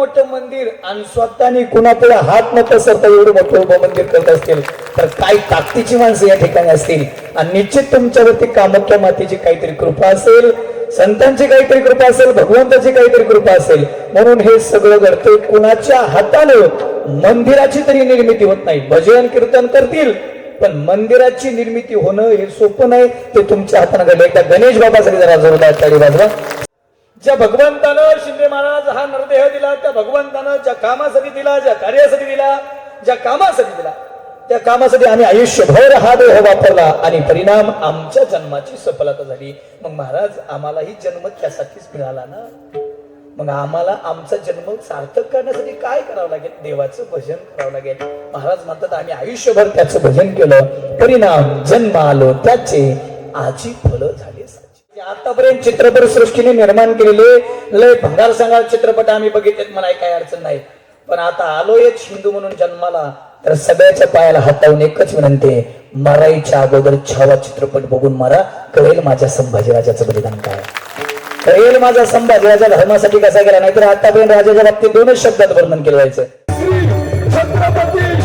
मोठं मंदिर आणि स्वतःनी कुणापुढे हात न पसरता एवढं मोठं उभं मंदिर करत असतील तर काय ताकदीची माणसं या ठिकाणी असतील. आणि निश्चित तुमच्यावरती कामाख्या मातेची काहीतरी कृपा असेल, संतांची काहीतरी कृपा असेल, भगवंताची काहीतरी कृपा असेल. म्हणून हे सगळं घडते. कुणाच्या हातानं मंदिराची तरी निर्मिती होत नाही. भजन कीर्तन करतील पण मंदिराची निर्मिती होणं हे सोपं नाही. ते तुमच्या हाताने घडलं. एकदा गणेश बाबासाठी जरा जोरदार ताली वाजवा. ज्या भगवंतानं शिंदे महाराज हा नरदेह दिला, त्या भगवंतानं ज्या कामासाठी दिला, ज्या कार्यासाठी दिला, ज्या कामासाठी दिला, त्या कामासाठी आम्ही आयुष्यभर हा देह वापरला आणि परिणाम आमच्या जन्माची सफलता झाली. मग महाराज आम्हालाही जन्म त्यासाठीच मिळाला ना. मग आम्हाला आमचा जन्म सार्थक करण्यासाठी काय करावं लागेल? देवाचं भजन करावं लागेल. महाराज म्हणतात आम्ही आयुष्यभर त्याचं भजन केलं, परिणाम जन्म आलो त्याचे आजी फळ झाले. आतापर्यंत चित्रपट सृष्टीने निर्माण केलेले लय भंगार सांगाल चित्रपट आम्ही बघितलेत, मला काही अडचण नाही. पण आता आलोयच हिंदू म्हणून जन्माला तर सगळ्याच्या पायाला हात लावून एकच विनंती, मरायच्या अगोदर छावा चित्रपट बघून मरा. कळेल माझ्या संभाजीराजाचं बलिदान काय, कळेल माझा संभाजीराजा धर्मासाठी कसा गेला. नाहीतर आतापर्यंत राजाच्या बाबतीत दोनच शब्दात वर्णन केलं जायचं. छत्रपती